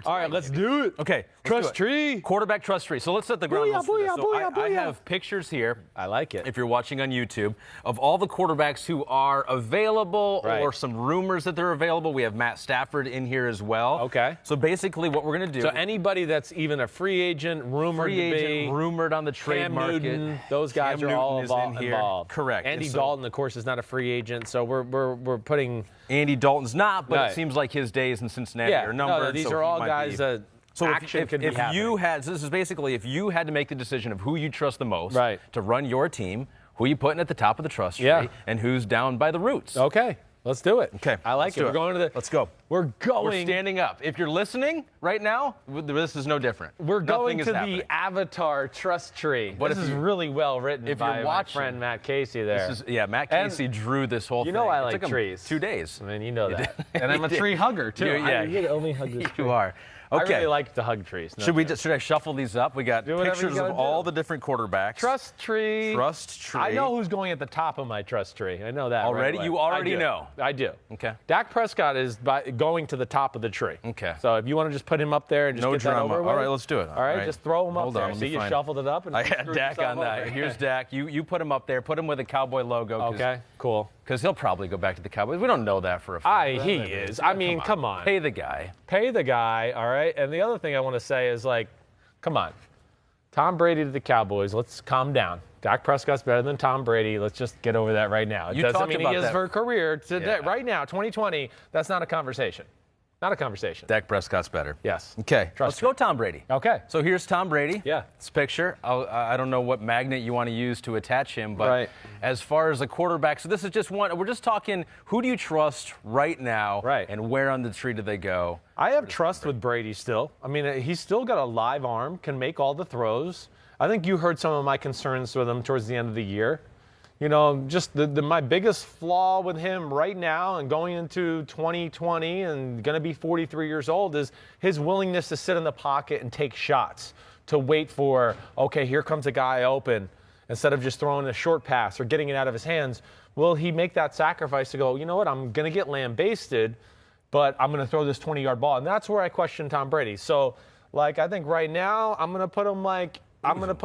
All right, let's do it. Okay. Trust tree. Quarterback trust tree. So let's set the ground rules for this. So I have pictures here. I like it. If you're watching on YouTube, of all the quarterbacks who are available or some rumors that they're available. We have Matt Stafford in here as well. Okay. So basically what we're going to do. So anybody that's even a free agent, rumored on the trade Cam market. Newton, those guys Cam are all Newton is involved. Correct. Andy Dalton, of course, is not a free agent, so we're putting. Andy Dalton's not, but it seems like his days in Cincinnati are numbered. No, these are all guys that action could be happening. You had, so this is basically if you had to make the decision of who you trust the most to run your team, who you putting at the top of the trust tree, and who's down by the roots. Okay. Let's do it. Okay. I like it. We're going to the. Let's go. We're standing up. If you're listening right now, this is no different. We're going to the Avatar Trust Tree. This is really well written by my friend Matt Casey there. Matt Casey drew this whole thing. You know I like trees. 2 days. I mean, you know that. And I'm a tree hugger, too. You only hug this tree. You are. Okay. I really like to hug trees. Should I shuffle these up? We got pictures of all the different quarterbacks. Trust tree. Trust tree. I know who's going at the top of my trust tree. I know that. Already? Right away. You already know. I do. Okay. Dak Prescott is going to the top of the tree. Okay. So if you want to just put him up there and just get that over with. All right, let's do it. All right, just throw him up there. See, you shuffled it up. And I had Dak on that. Here's Dak. You put him up there. Put him with a Cowboy logo. Okay, cool. Because he'll probably go back to the Cowboys. We don't know that for a fact. He is. I mean, come on. Pay the guy. Pay the guy, all right? And the other thing I want to say is, like, come on. Tom Brady to the Cowboys. Let's calm down. Dak Prescott's better than Tom Brady. Let's just get over that right now. It doesn't mean he is for a career. Today, right now, 2020, that's not a conversation. Not a conversation. Dak Prescott's better. Yes. Okay. Let's go Tom Brady. Okay. So here's Tom Brady. Yeah. This picture. I don't know what magnet you want to use to attach him, but as far as a quarterback, so this is just one. We're just talking who do you trust right now and where on the tree do they go? I have trust with Brady still. I mean, he's still got a live arm, can make all the throws. I think you heard some of my concerns with him towards the end of the year. You know, just my biggest flaw with him right now and going into 2020 and going to be 43 years old is his willingness to sit in the pocket and take shots, to wait for, okay, here comes a guy open, instead of just throwing a short pass or getting it out of his hands. Will he make that sacrifice to go, you know what, I'm going to get lambasted, but I'm going to throw this 20-yard ball? And that's where I question Tom Brady. So, like, I think right now I'm going to put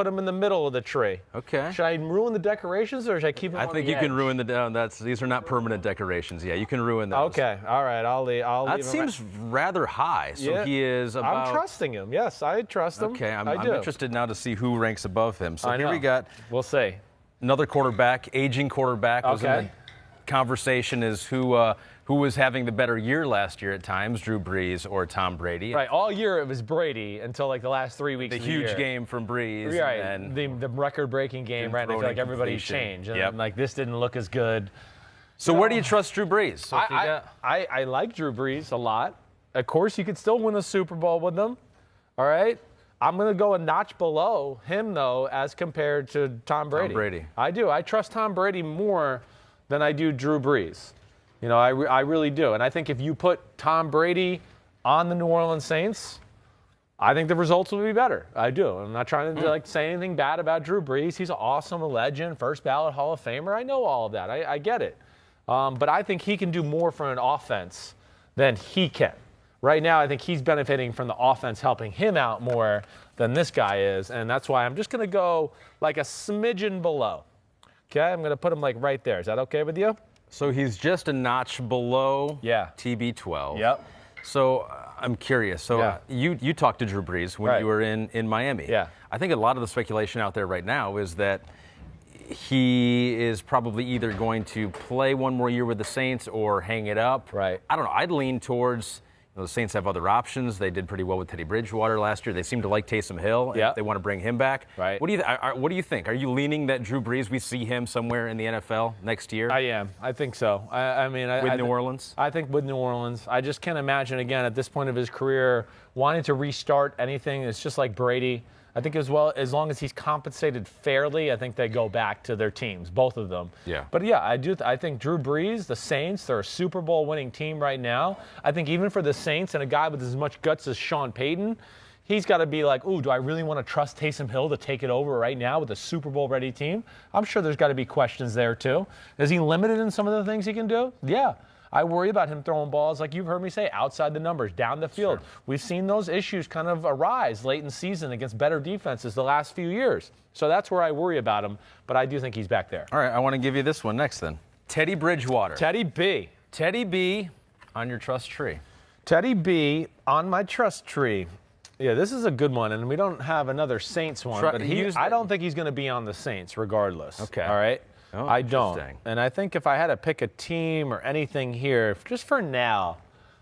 him in the middle of the tree. Okay. Should I ruin the decorations or should I keep them on the I think you edge? can ruin these are not permanent decorations. Yeah, you can ruin those. Okay. All right. I'll leave that seems rather high. So he is about. I'm trusting him. Yes, I trust him. Okay. I'm interested now to see who ranks above him. So here we got. We'll see. Another quarterback, aging quarterback. Was in the conversation is who was having the better year last year at times, Drew Brees or Tom Brady. Right, all year it was Brady until like the last 3 weeks the of the year. Huge game from Brees. Right, and the record-breaking game, right? And I feel like everybody's changed. And like this didn't look as good. So where do you trust Drew Brees? So I like Drew Brees a lot. Of course, you could still win a Super Bowl with them. All right? I'm going to go a notch below him, though, as compared to Tom Brady. Tom Brady. I do. I trust Tom Brady more than I do Drew Brees. You know, I really do. And I think if you put Tom Brady on the New Orleans Saints, I think the results will be better. I do. I'm not trying to say anything bad about Drew Brees. He's awesome, a legend, first ballot Hall of Famer. I know all of that. I get it. But I think he can do more for an offense than he can. Right now, I think he's benefiting from the offense helping him out more than this guy is. And that's why I'm just going to go like a smidgen below. Okay? I'm going to put him like right there. Is that okay with you? So he's just a notch below TB12. Yep. So I'm curious. So you talked to Drew Brees when you were in Miami. Yeah. I think a lot of the speculation out there right now is that he is probably either going to play one more year with the Saints or hang it up. Right. I don't know. I'd lean towards the Saints have other options. They did pretty well with Teddy Bridgewater last year. They seem to like Taysom Hill. Yeah. They want to bring him back. Right. What do you think? Are you leaning that Drew Brees, we see him somewhere in the NFL next year? I am. I think so. I mean, with New Orleans? I think with New Orleans. I just can't imagine, again, at this point of his career, wanting to restart anything. It's just like Brady. I think as long as he's compensated fairly, I think they go back to their teams, both of them. Yeah. But yeah, I think Drew Brees, the Saints, they're a Super Bowl winning team right now. I think even for the Saints and a guy with as much guts as Sean Payton, he's got to be like, ooh, do I really want to trust Taysom Hill to take it over right now with a Super Bowl ready team? I'm sure there's got to be questions there too. Is he limited in some of the things he can do? Yeah. I worry about him throwing balls, like you've heard me say, outside the numbers, down the field. Sure. We've seen those issues kind of arise late in the season against better defenses the last few years. So that's where I worry about him, but I do think he's back there. All right, I want to give you this one next then. Teddy Bridgewater. Teddy B. Teddy B on your trust tree. Teddy B on my trust tree. Yeah, this is a good one, and we don't have another Saints one, but I don't think he's going to be on the Saints regardless. Okay. All right? Oh, I don't. And I think if I had to pick a team or anything here, just for now,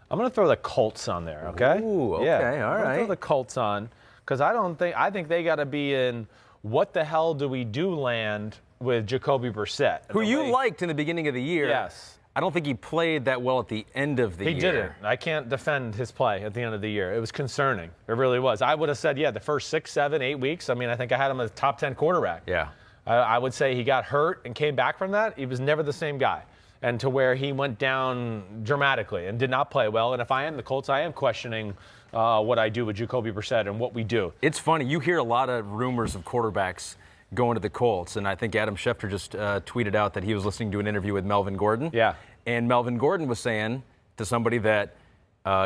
I'm going to throw the Colts on there, okay? Ooh, okay, yeah, all I'm right. going to throw the Colts on because I think they got to be in what the hell do we do land with Jacoby Brissett. Who you liked in the beginning of the year. Yes. I don't think he played that well at the end of the year. He didn't. I can't defend his play at the end of the year. It was concerning. It really was. I would have said, the first 6, 7, 8 weeks, I mean, I think I had him as a top 10 quarterback. Yeah. I would say he got hurt and came back from that. He was never the same guy. And to where he went down dramatically and did not play well. And if I am the Colts, I am questioning what I do with Jacoby Brissett and what we do. It's funny. You hear a lot of rumors of quarterbacks going to the Colts. And I think Adam Schefter just tweeted out that he was listening to an interview with Melvin Gordon. Yeah. And Melvin Gordon was saying to somebody that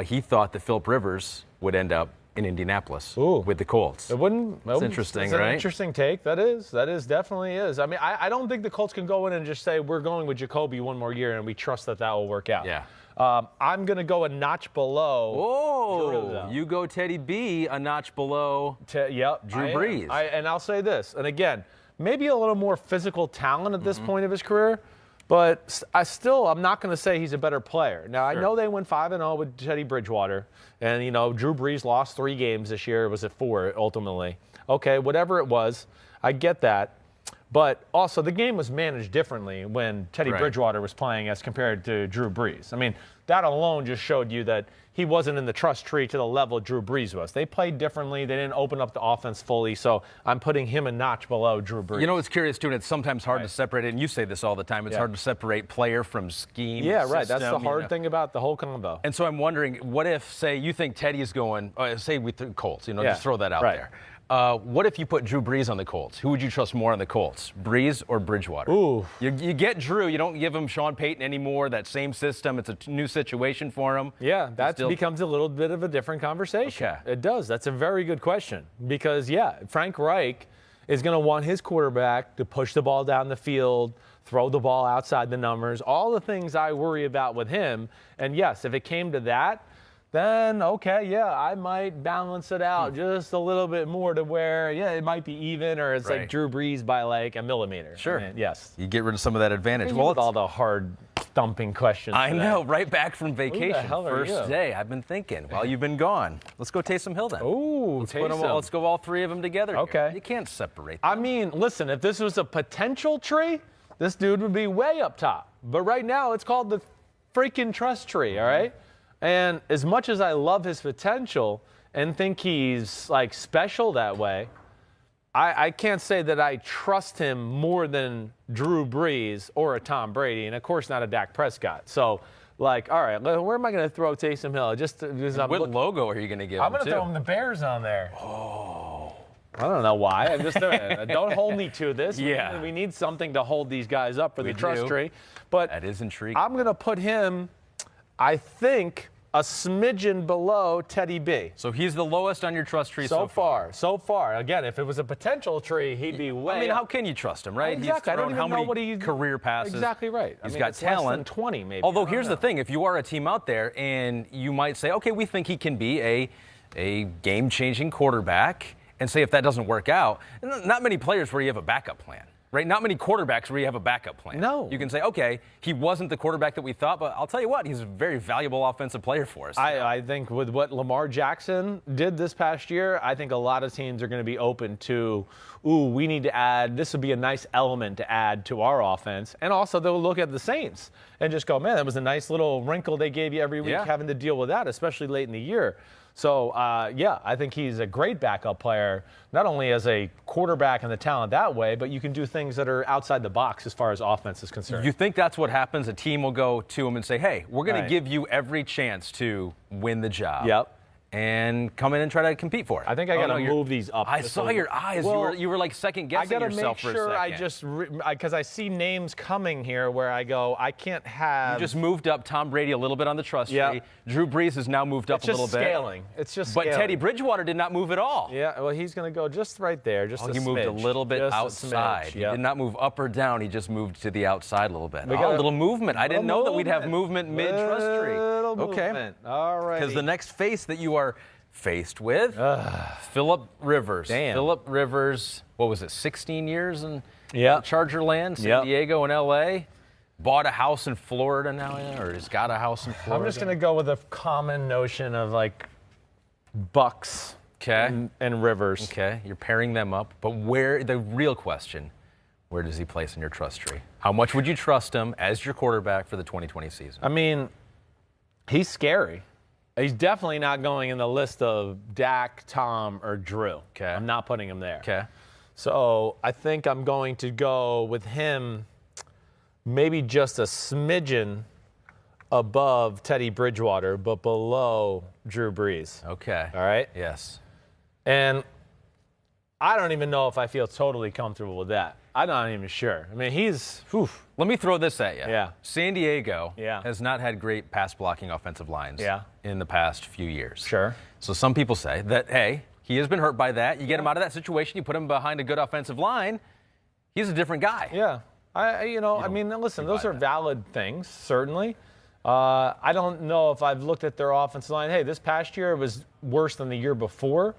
he thought that Phillip Rivers would end up in Indianapolis with the Colts. It wouldn't. It's interesting, it's right? It's an interesting take. That is definitely is. I mean, I don't think the Colts can go in and just say we're going with Jacoby one more year and we trust that will work out. Yeah. I'm going to go a notch below. Oh, you go Teddy B a notch below. Drew Brees. And I'll say this, and again, maybe a little more physical talent at this point of his career. But I'm not going to say he's a better player. Now, I know they went 5-0 with Teddy Bridgewater. And, Drew Brees lost 3 games this year. It was at 4, ultimately. Okay, whatever it was, I get that. But also, the game was managed differently when Teddy Bridgewater was playing as compared to Drew Brees. I mean, that alone just showed you that he wasn't in the trust tree to the level Drew Brees was. They played differently. They didn't open up the offense fully. So I'm putting him a notch below Drew Brees. You know what's curious, too, and it's sometimes hard to separate it, and you say this all the time, it's hard to separate player from scheme. Yeah, right. System, That's the hard thing about the whole combo. And so I'm wondering, what if, say, you think Teddy is going, say we Colts, just throw that out there. What if you put Drew Brees on the Colts? Who would you trust more on the Colts, Brees or Bridgewater? Ooh. You get Drew. You don't give him Sean Payton anymore, that same system. It's a new situation for him. Yeah, that becomes a little bit of a different conversation. Okay. It does. That's a very good question because, Frank Reich is going to want his quarterback to push the ball down the field, throw the ball outside the numbers, all the things I worry about with him. And, yes, if it came to that, then, I might balance it out just a little bit more to where, it might be even or it's like Drew Brees by like a millimeter. Sure. I mean, yes. You get rid of some of that advantage. Well, with all the hard thumping questions. I know, right back from vacation. Who the hell are First you? day, I've been thinking while you've been gone. Let's go Taysom Hill then. Ooh, let's go all 3 of them together. Okay. Here. You can't separate them. I mean, listen, if this was a potential tree, this dude would be way up top. But right now, it's called the freaking trust tree, all right? And as much as I love his potential and think he's like special that way, I can't say that I trust him more than Drew Brees or a Tom Brady, and of course not a Dak Prescott. So, all right, where am I going to throw Taysom Hill? Just because what logo are you going to give him? I'm going to throw him the Bears on there. Oh. I don't know why. I'm just don't hold me to this. Yeah. We need something to hold these guys up for the trust tree. But that is intriguing. I'm going to put him, I think, a smidgen below Teddy B. So he's the lowest on your trust tree so far. So far. Again, if it was a potential tree, he'd be way. I mean, how can you trust him, right? Exactly. He's thrown I don't even know what he's career passes. Exactly right. He's got talent. Less than 20, maybe. Although here's the thing: if you are a team out there and you might say, okay, we think he can be a game-changing quarterback, and say if that doesn't work out, not many players where you have a backup plan. Right? Not many quarterbacks where you have a backup plan. No. You can say, okay, he wasn't the quarterback that we thought, but I'll tell you what, he's a very valuable offensive player for us. I think with what Lamar Jackson did this past year, I think a lot of teams are going to be open to, we need to add, this would be a nice element to add to our offense. And also they'll look at the Saints and just go, man, that was a nice little wrinkle they gave you every week having to deal with that, especially late in the year. So, I think he's a great backup player, not only as a quarterback and the talent that way, but you can do things that are outside the box as far as offense is concerned. You think that's what happens? A team will go to him and say, hey, we're going to give you every chance to win the job. Yep. and come in and try to compete for it. I think I got to move these up. I saw your eyes. Well, you were like second guessing yourself for a second. I gotta make sure because I see names coming here where I go, I can't have. You just moved up Tom Brady a little bit on the trust tree. Drew Brees has now moved up a little bit. It's just But scaling. Teddy Bridgewater did not move at all. Yeah, well, he's going to go just right there, just a He smidge. moved a little bit outside. He did not move up or down. He just moved to the outside a little bit. We got a little movement. I didn't know that we'd have movement mid-trust tree. Okay. Movement. All right. Because the next face that you are faced with, Phillip Rivers. Damn. Phillip Rivers, what was it, 16 years in Charger land, San Diego and L.A., bought a house in Florida now, or has got a house in Florida. I'm just going to go with a common notion of like Bucks and Rivers. Okay, you're pairing them up. But the real question, where does he place in your trust tree? How much would you trust him as your quarterback for the 2020 season? I mean, he's scary. He's definitely not going in the list of Dak, Tom, or Drew. Okay. I'm not putting him there. Okay. So I think I'm going to go with him maybe just a smidgen above Teddy Bridgewater, but below Drew Brees. Okay. All right? Yes. And I don't even know if I feel totally comfortable with that. I'm not even sure. I mean, Let me throw this at you. Yeah. San Diego Yeah. has not had great pass blocking offensive lines in the past few years. Sure. So some people say that, hey, he has been hurt by that. You get him out of that situation, you put him behind a good offensive line, he's a different guy. Yeah. I mean, listen, those are valid things, certainly. I don't know if I've looked at their offensive line. Hey, this past year it was worse than the year before,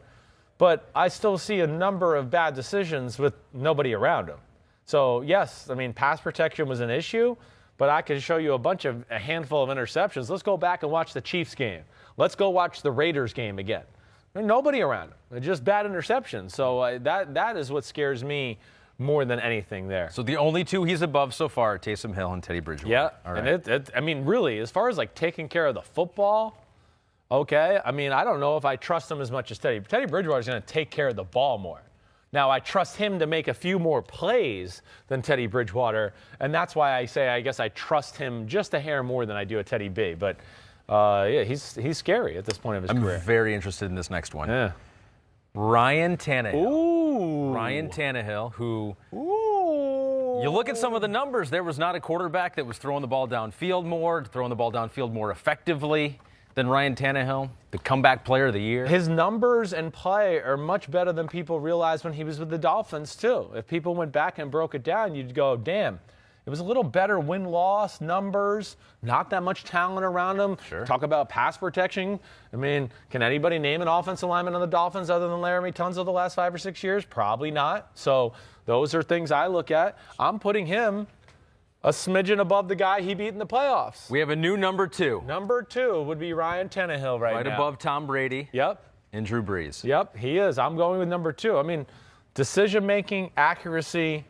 but I still see a number of bad decisions with nobody around him. So, yes, I mean, pass protection was an issue, but I can show you a handful of interceptions. Let's go back and watch the Chiefs game. Let's go watch the Raiders game again. There's nobody around him. Just bad interceptions. So that is what scares me more than anything there. So the only two he's above so far are Taysom Hill and Teddy Bridgewater. Yeah, all right. And I mean, really, as far as like taking care of the football, okay, I mean, I don't know if I trust him as much as Teddy. Teddy Bridgewater's going to take care of the ball more. Now, I trust him to make a few more plays than Teddy Bridgewater, and that's why I say I guess I trust him just a hair more than I do a Teddy B. But, yeah, he's scary at this point of his career. I'm very interested in this next one. Yeah. Ryan Tannehill. Ooh. Ryan Tannehill, who you look at some of the numbers, there was not a quarterback that was throwing the ball downfield more effectively than Ryan Tannehill, the comeback player of the year. His numbers and play are much better than people realized when he was with the Dolphins, too. If people went back and broke it down, you'd go, damn, it was a little better win-loss numbers, not that much talent around him. Sure. Talk about pass protection. I mean, can anybody name an offensive lineman on the Dolphins other than Laramie Tunsil the last 5 or 6 years? Probably not. So those are things I look at. I'm putting him a smidgen above the guy he beat in the playoffs. We have a new number 2. Number 2 would be Ryan Tannehill right now. Right above Tom Brady. Yep. And Drew Brees. Yep, he is. I'm going with number 2. I mean, decision-making, accuracy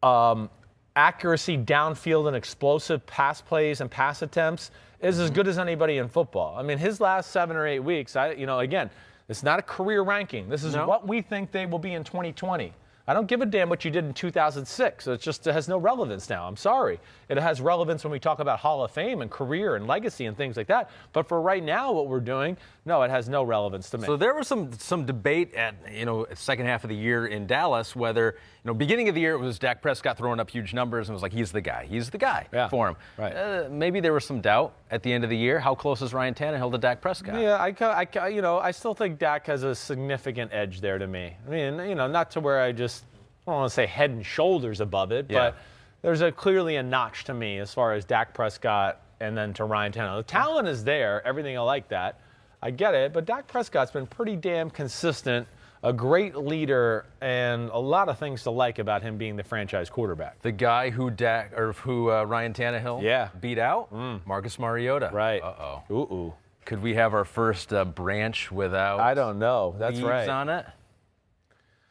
downfield and explosive pass plays and pass attempts is as good as anybody in football. I mean, his last 7 or 8 weeks, again, it's not a career ranking. This is what we think they will be in 2020. I don't give a damn what you did in 2006. It has no relevance now. I'm sorry. It has relevance when we talk about Hall of Fame and career and legacy and things like that. But for right now, what we're doing, no, it has no relevance to me. So there was some debate at second half of the year in Dallas whether beginning of the year it was Dak Prescott throwing up huge numbers and it was like he's the guy for him. Right. Maybe there was some doubt at the end of the year. How close is Ryan Tannehill to Dak Prescott? Yeah, I still think Dak has a significant edge there to me. I mean, not to where I don't want to say head and shoulders above it, but there's clearly a notch to me as far as Dak Prescott and then to Ryan Tannehill. The talent is there, everything I like that. I get it, but Dak Prescott's been pretty damn consistent, a great leader, and a lot of things to like about him being the franchise quarterback. The guy who Ryan Tannehill beat out? Marcus Mariota. Right. Uh-oh. Ooh. Could we have our first branch without I don't know. That's leaves right. on it?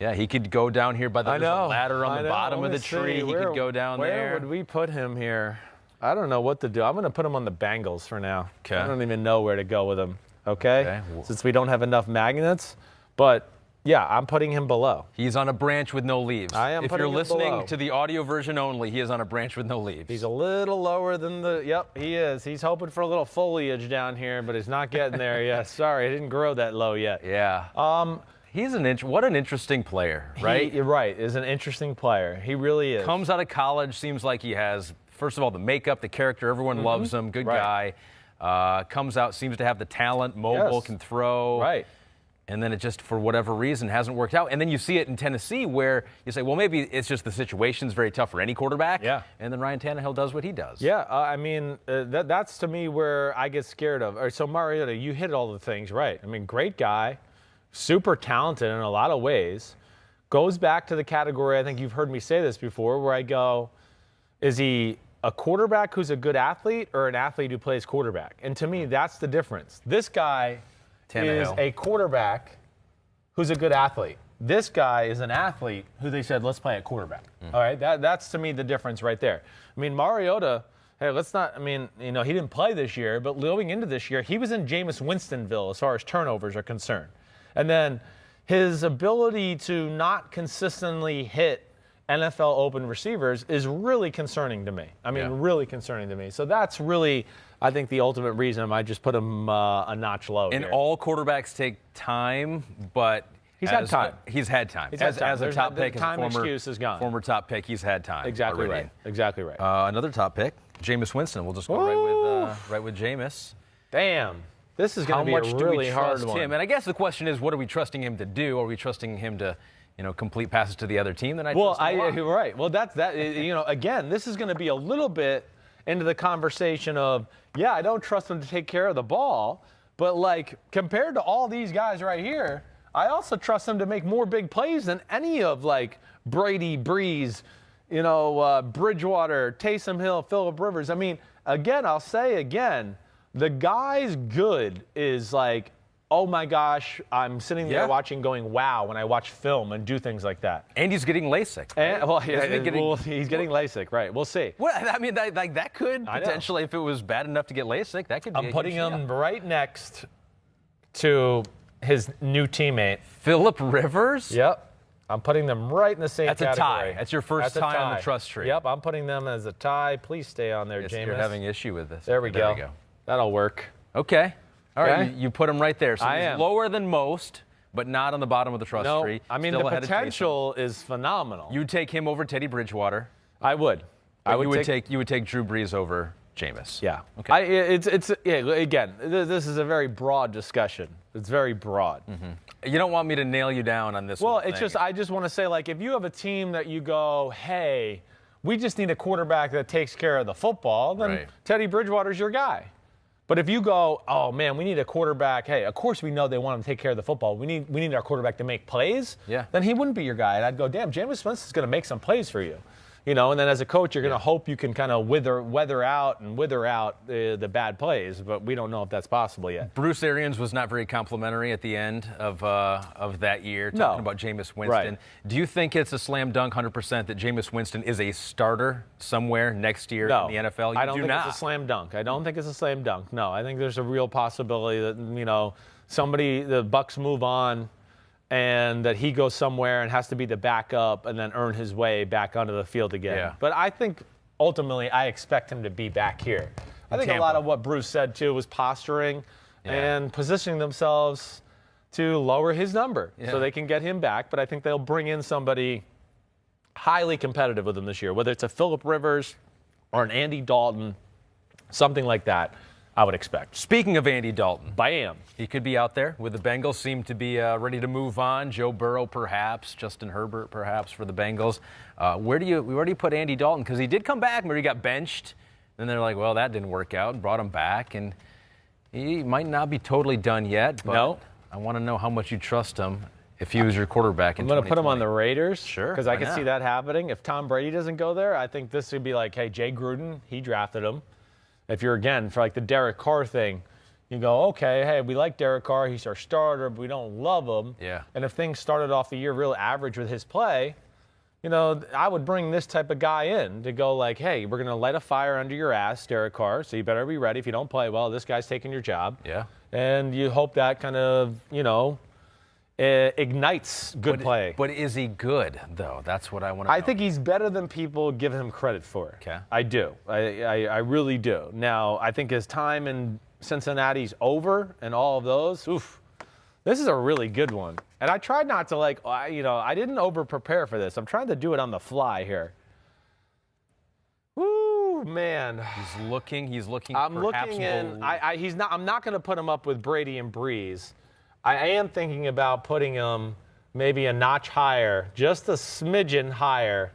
Yeah, he could go down here by the ladder on the bottom of the tree. He could go down there. Where would we put him here? I don't know what to do. I'm going to put him on the Bengals for now. Okay. I don't even know where to go with him. Okay? Since we don't have enough magnets. But Yeah, I'm putting him below. He's on a branch with no leaves. I am If putting you're him listening below. to the audio version only, he is on a branch with no leaves. He's a little lower than yep, he is. He's hoping for a little foliage down here, but he's not getting there yet. Sorry, it didn't grow that low yet. Yeah. What an interesting player, right? You're right. Is an interesting player. He really is. Comes out of college, seems like he has, first of all, the makeup, the character. Everyone loves him. Good guy. Comes out, seems to have the talent, mobile, can throw. Right. And then it just, for whatever reason, hasn't worked out. And then you see it in Tennessee where you say, well, maybe it's just the situation's very tough for any quarterback. Yeah. And then Ryan Tannehill does what he does. Yeah, I mean, that's to me where I get scared of. All right, so Mariota, you hit all the things right. I mean, great guy, super talented in a lot of ways. Goes back to the category, I think you've heard me say this before, where I go, is he a quarterback who's a good athlete or an athlete who plays quarterback? And to me, that's the difference. This guy is a quarterback who's a good athlete. This guy is an athlete who they said, let's play at quarterback. All right, that's to me the difference right there. I mean, Mariota, hey, he didn't play this year, but going into this year, he was in Jameis Winstonville as far as turnovers are concerned. And then his ability to not consistently hit NFL open receivers is really concerning to me. I mean, really concerning to me. So that's really, I think, the ultimate reason I just put him a notch low. And here. all quarterbacks take time, but he's had time. He's had time. As a top pick, time excuse is gone. Former top pick, he's had time. Exactly already. right. Exactly right. Another top pick, Jameis Winston. We'll just go right with Jameis. Damn. This is going to be a really hard one. Him? And I guess the question is, what are we trusting him to do? Are we trusting him to, complete passes to the other team? Then right. Well, that's that. Again, this is going to be a little bit into the conversation of, I don't trust him to take care of the ball, but like compared to all these guys right here, I also trust him to make more big plays than any of like Brady, Brees, Bridgewater, Taysom Hill, Phillip Rivers. I mean, again, I'll say again. The guy's good is like, oh my gosh, I'm sitting there watching going, wow, when I watch film and do things like that. And he's getting LASIK. Right? He's getting LASIK, right. We'll see. Well, I mean, that could potentially, if it was bad enough to get LASIK, that could be I'm putting him right next to his new teammate. Phillip Rivers? Yep. I'm putting them right in the same category. That's a tie. That's your first tie on the trust tree. Yep, I'm putting them as a tie. Please stay on there, Jameis. You're having issue with this. There we go. That'll work. Okay. All right. You put him right there. So he's lower than most, but not on the bottom of the trust tree. I mean, the potential is phenomenal. You would take him over Teddy Bridgewater. I would. You would take Drew Brees over Jameis. Yeah. Okay. Again, this is a very broad discussion. It's very broad. Mm-hmm. You don't want me to nail you down on this one. Well, I just want to say, like, if you have a team that you go, hey, we just need a quarterback that takes care of the football, then Teddy Bridgewater's your guy. But if you go, oh man, we need a quarterback. Hey, of course we know they want him to take care of the football. We need our quarterback to make plays. Yeah. Then he wouldn't be your guy. And I'd go, damn, Jameis Winston's going to make some plays for you. And then as a coach, you're going to hope you can kind of wither out the bad plays, but we don't know if that's possible yet. Bruce Arians was not very complimentary at the end of that year, talking about Jameis Winston. Right. Do you think it's a slam dunk 100% that Jameis Winston is a starter somewhere next year in the NFL? I don't think it's a slam dunk. I don't think it's a slam dunk. No, I think there's a real possibility that, the Bucs move on, and that he goes somewhere and has to be the backup and then earn his way back onto the field again. Yeah. But I think ultimately I expect him to be back here. I think a lot of what Bruce said too was posturing and positioning themselves to lower his number so they can get him back. But I think they'll bring in somebody highly competitive with him this year, whether it's a Phillip Rivers or an Andy Dalton, something like that. I would expect. Speaking of Andy Dalton. Bam. He could be out there with the Bengals, seem to be ready to move on. Joe Burrow perhaps, Justin Herbert perhaps for the Bengals. Where do you put Andy Dalton? Because he did come back, but he got benched. Then they're like, well, that didn't work out, and brought him back. And he might not be totally done yet, but I want to know how much you trust him if he was your quarterback in 2020. I'm going to put him on the Raiders. Sure. Because I can see that happening. If Tom Brady doesn't go there, I think this would be like, hey, Jay Gruden, he drafted him. If you're, again, for like the Derek Carr thing, you go, okay, hey, we like Derek Carr. He's our starter, but we don't love him. Yeah. And if things started off the year real average with his play, I would bring this type of guy in to go like, hey, we're going to light a fire under your ass, Derek Carr, so you better be ready. If you don't play well, this guy's taking your job. Yeah. And you hope that kind of, ignites good play. But is he good, though? That's what I want to know. I think he's better than people give him credit for. Okay. I do. I really do. Now, I think his time in Cincinnati's over and all of those, this is a really good one. And I tried not to I didn't over-prepare for this. I'm trying to do it on the fly here. Woo, man. He's looking. I'm looking in. I'm not going to put him up with Brady and Brees. I am thinking about putting him maybe a notch higher, just a smidgen higher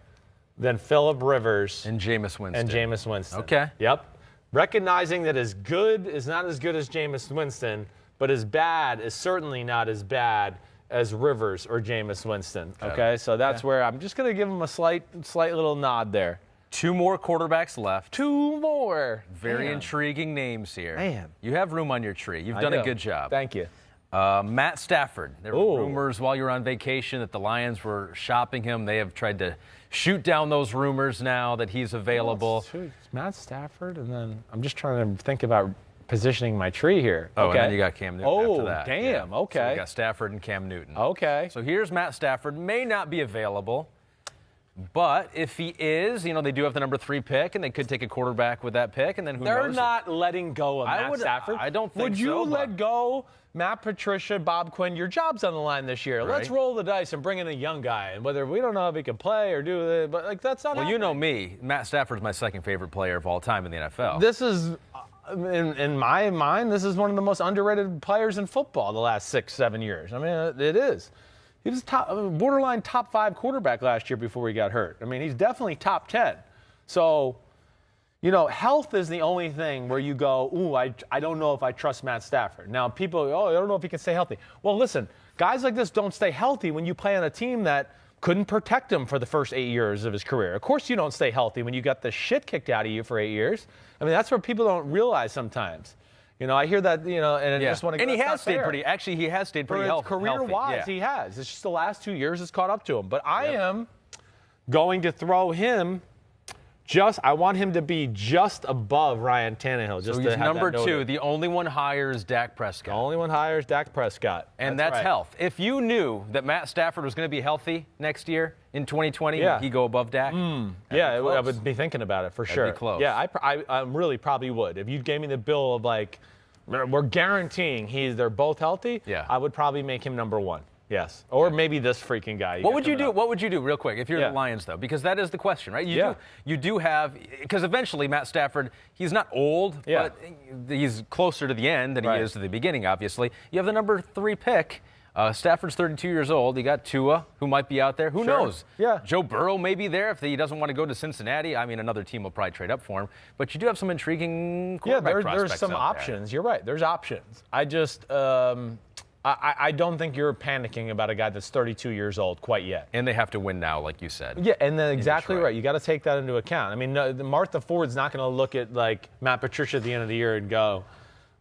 than Phillip Rivers and Jameis Winston. Okay. Yep. Recognizing that as good is not as good as Jameis Winston, but as bad is certainly not as bad as Rivers or Jameis Winston. Okay. So that's where I'm just going to give him a slight little nod there. 2 more quarterbacks left. 2 more. Very intriguing names here. Man. You have room on your tree. You've done a good job. Thank you. Matt Stafford. There were rumors while you were on vacation that the Lions were shopping him. They have tried to shoot down those rumors now that he's available. It's Matt Stafford, and then I'm just trying to think about positioning my tree here. Oh, and then you got Cam Newton after that. Damn. Okay. So you got Stafford and Cam Newton. Okay. So here's Matt Stafford. May not be available. But if he is, they do have the number 3 pick, and they could take a quarterback with that pick, and then who knows? They're not letting go of Matt Stafford. I don't think so. Would you let go Matt Patricia, Bob Quinn? Your job's on the line this year. Right. Let's roll the dice and bring in a young guy. And whether we don't know if he can play or do it, but that's not. Well, you know me. Matt Stafford's my second favorite player of all time in the NFL. This is, in my mind, this is one of the most underrated players in football the last 6-7 years. I mean, it is. He was borderline top 5 quarterback last year before he got hurt. I mean, he's definitely top 10. So, health is the only thing where you go, I don't know if I trust Matt Stafford. Now, people, I don't know if he can stay healthy. Well, listen, guys like this don't stay healthy when you play on a team that couldn't protect him for the first 8 years of his career. Of course you don't stay healthy when you got the shit kicked out of you for 8 years. I mean, that's what people don't realize sometimes. I hear that, and I just want to. And he has stayed pretty healthy. Career-wise, he has. It's just the last 2 years has caught up to him. But I am going to throw him I want him to be just above Ryan Tannehill. So he's number 2. The only one higher is Dak Prescott. The only one higher is Dak Prescott. And that's right. Health. If you knew that Matt Stafford was going to be healthy next year in 2020, would he go above Dak? I would be thinking about it for sure. That'd be close. Yeah, I really probably would. If you gave me the bill of we're guaranteeing they're both healthy, I would probably make him number 1. Yes, or maybe this freaking guy. What would you do? What would you do, real quick, if you're the Lions, though? Because that is the question, right? You do have, because eventually Matt Stafford, he's not old, but he's closer to the end than he is to the beginning. Obviously, you have the number 3 pick. Stafford's 32 years old. You got Tua, who might be out there. Who knows? Yeah. Joe Burrow may be there if he doesn't want to go to Cincinnati. I mean, another team will probably trade up for him. But you do have some intriguing quarterback prospects there's some options. You're right. There's options. I just. I don't think you're panicking about a guy that's 32 years old quite yet. And they have to win now, like you said. Yeah, and then exactly right. You got to take that into account. I mean, Martha Ford's not going to look at Matt Patricia at the end of the year and go,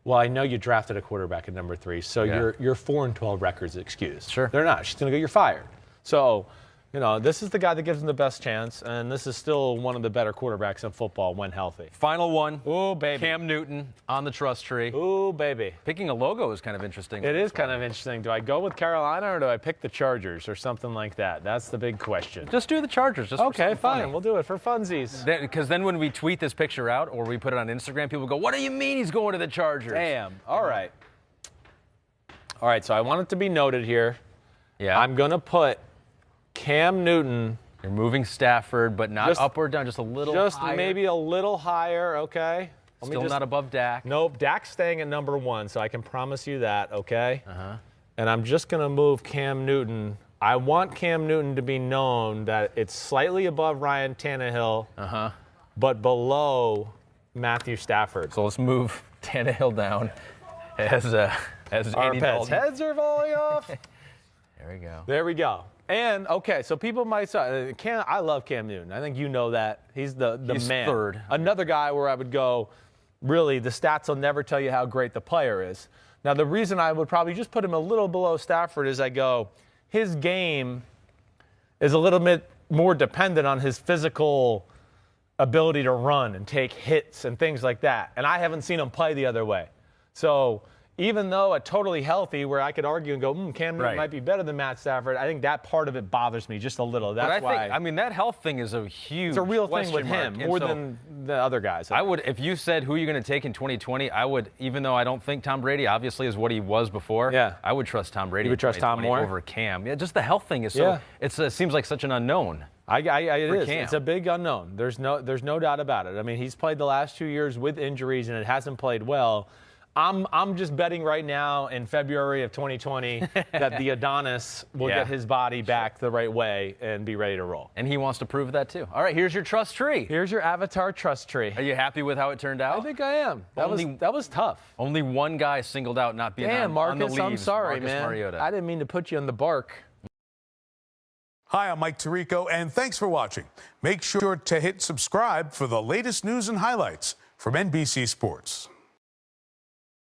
well, I know you drafted a quarterback at number 3, so your 4-12 record's excused. Sure. They're not. She's going to go, you're fired. So, this is the guy that gives them the best chance, and this is still one of the better quarterbacks in football when healthy. Final one. Ooh, baby. Cam Newton on the trust tree. Ooh, baby. Picking a logo is kind of interesting. It is kind of interesting. Do I go with Carolina or do I pick the Chargers or something like that? That's the big question. Just do the Chargers. Okay, fine. We'll do it for funsies. Because then when we tweet this picture out or we put it on Instagram, people go, what do you mean he's going to the Chargers? Damn. All right. All right, so I want it to be noted here. Yeah. I'm going to put Cam Newton. You're moving Stafford, but not up or down, just a little higher. Just maybe a little higher, okay? Still not above Dak. Nope, Dak's staying at number 1, so I can promise you that, okay? And I'm just going to move Cam Newton. I want Cam Newton to be known that it's slightly above Ryan Tannehill, but below Matthew Stafford. So let's move Tannehill down as Andy Dalton. Heads are falling off. There we go. There we go. And, okay, so people might say, I love Cam Newton. I think you know that. He's the man. Third. Another guy where I would go, really, the stats will never tell you how great the player is. Now, the reason I would probably just put him a little below Stafford is I go, his game is a little bit more dependent on his physical ability to run and take hits and things like that. And I haven't seen him play the other way. So even though a totally healthy, where I could argue and go, Cam Newton Right. might be better than Matt Stafford, I think that part of it bothers me just a little. That's why. I mean, that health thing is a huge. It's a real thing with question him, mark. more And so than the other guys. I would, if you said who you're going to take in 2020, I would, even though I don't think Tom Brady obviously is what he was before. Yeah. I would trust Tom Brady. You would trust Tom 2020 more? over Cam. Yeah, just the health thing is so. Yeah. It seems like such an unknown. It is. Cam. It's a big unknown. There's no doubt about it. I mean, he's played the last 2 years with injuries, and it hasn't played well. I'm just betting right now in February of 2020 that the Adonis will get his body back the right way and be ready to roll. And he wants to prove that too. All right, here's your trust tree. Here's your avatar trust tree. Are you happy with how it turned out? I think I am. That was tough. Only one guy singled out not being Damn, on the Marcus, leaves. I'm sorry, Marcus man. Mariota. I didn't mean to put you on the bark. Hi, I'm Mike Tirico, and thanks for watching. Make sure to hit subscribe for the latest news and highlights from NBC Sports.